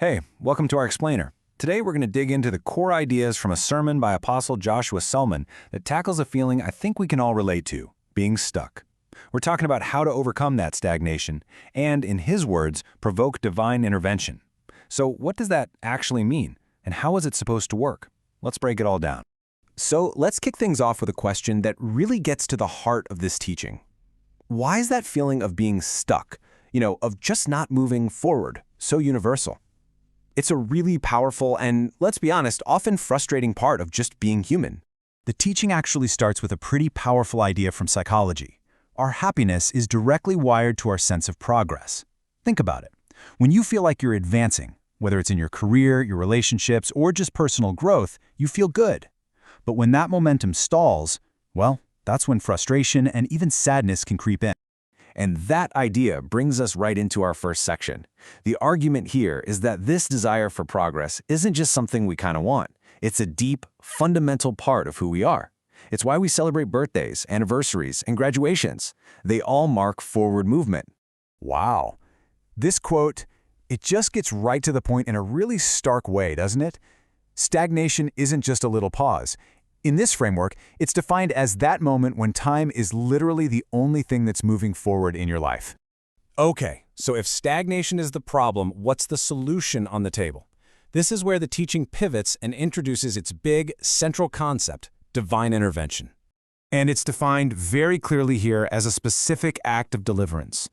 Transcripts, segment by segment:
Hey, welcome to our explainer. Today we're going to dig into the core ideas from a sermon by Apostle Joshua Selman that tackles a feeling I think we can all relate to, being stuck. We're talking about how to overcome that stagnation and, in his words, provoke divine intervention. So what does that actually mean, and how is it supposed to work? Let's break it all down. So let's kick things off with a question that really gets to the heart of this teaching. Why is that feeling of being stuck, of just not moving forward, so universal? It's a really powerful and, let's be honest, often frustrating part of just being human. The teaching actually starts with a pretty powerful idea from psychology. Our happiness is directly wired to our sense of progress. Think about it. When you feel like you're advancing, whether it's in your career, your relationships, or just personal growth, you feel good. But when that momentum stalls, well, that's when frustration and even sadness can creep in. And that idea brings us right into our first section. The argument here is that this desire for progress isn't just something we kind of want. It's a deep, fundamental part of who we are. It's why we celebrate birthdays, anniversaries, and graduations. They all mark forward movement. Wow. This quote, it just gets right to the point in a really stark way, doesn't it? Stagnation isn't just a little pause. In this framework, it's defined as that moment when time is literally the only thing that's moving forward in your life. Okay, so if stagnation is the problem, what's the solution on the table? This is where the teaching pivots and introduces its big, central concept, divine intervention. And it's defined very clearly here as a specific act of deliverance.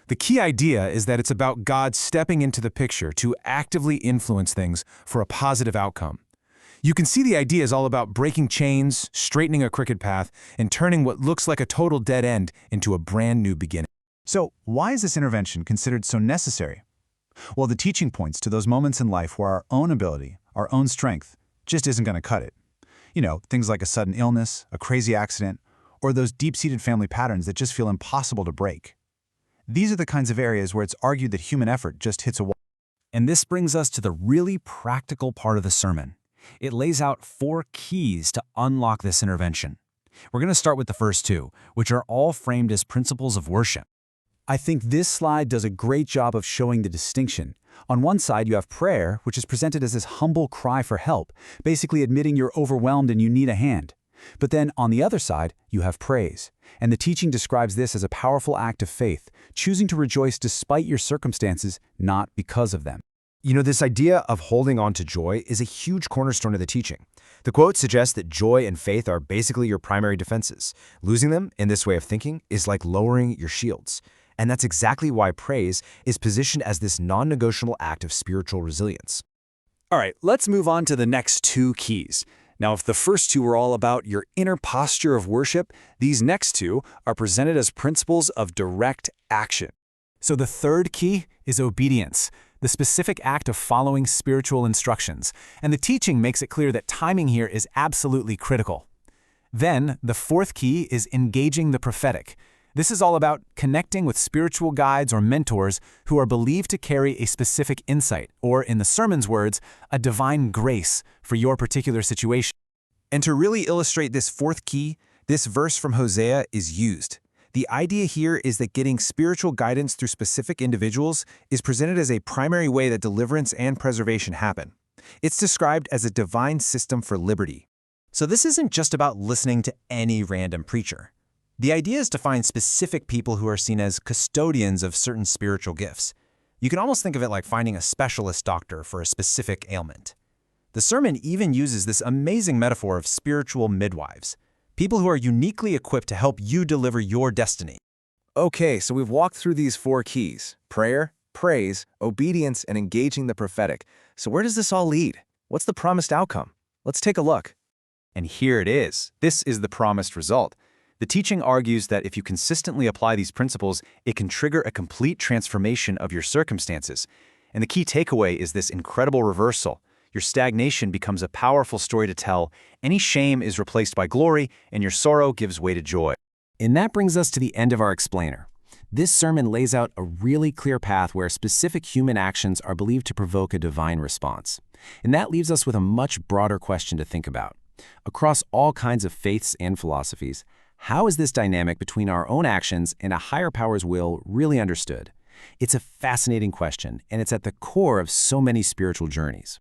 The key idea is that it's about God stepping into the picture to actively influence things for a positive outcome. You can see the idea is all about breaking chains, straightening a crooked path, and turning what looks like a total dead end into a brand new beginning. So, why is this intervention considered so necessary? Well, the teaching points to those moments in life where our own ability, our own strength, just isn't going to cut it. Things like a sudden illness, a crazy accident, or those deep-seated family patterns that just feel impossible to break. These are the kinds of areas where it's argued that human effort just hits a wall. And this brings us to the really practical part of the sermon. It lays out 4 keys to unlock this intervention. We're going to start with the first 2, which are all framed as principles of worship. I think this slide does a great job of showing the distinction. On one side, you have prayer, which is presented as this humble cry for help, basically admitting you're overwhelmed and you need a hand. But then on the other side, you have praise. And the teaching describes this as a powerful act of faith, choosing to rejoice despite your circumstances, not because of them. This idea of holding on to joy is a huge cornerstone of the teaching. The quote suggests that joy and faith are basically your primary defenses. Losing them, in this way of thinking, is like lowering your shields. And that's exactly why praise is positioned as this non-negotiable act of spiritual resilience. All right, let's move on to the next 2 keys. Now, if the first 2 were all about your inner posture of worship, these next 2 are presented as principles of direct action. So the third key is obedience, the specific act of following spiritual instructions, and the teaching makes it clear that timing here is absolutely critical. Then, the fourth key is engaging the prophetic. This is all about connecting with spiritual guides or mentors who are believed to carry a specific insight, or in the sermon's words, a divine grace for your particular situation. And to really illustrate this fourth key, this verse from Hosea is used. The idea here is that getting spiritual guidance through specific individuals is presented as a primary way that deliverance and preservation happen. It's described as a divine system for liberty. So this isn't just about listening to any random preacher. The idea is to find specific people who are seen as custodians of certain spiritual gifts. You can almost think of it like finding a specialist doctor for a specific ailment. The sermon even uses this amazing metaphor of spiritual midwives, people who are uniquely equipped to help you deliver your destiny. Okay, so we've walked through these 4 keys: prayer, praise, obedience, and engaging the prophetic. So where does this all lead? What's the promised outcome? Let's take a look. And here it is. This is the promised result. The teaching argues that if you consistently apply these principles, it can trigger a complete transformation of your circumstances. And the key takeaway is this incredible reversal. Your stagnation becomes a powerful story to tell, any shame is replaced by glory, and your sorrow gives way to joy. And that brings us to the end of our explainer. This sermon lays out a really clear path where specific human actions are believed to provoke a divine response. And that leaves us with a much broader question to think about. Across all kinds of faiths and philosophies, how is this dynamic between our own actions and a higher power's will really understood? It's a fascinating question, and it's at the core of so many spiritual journeys.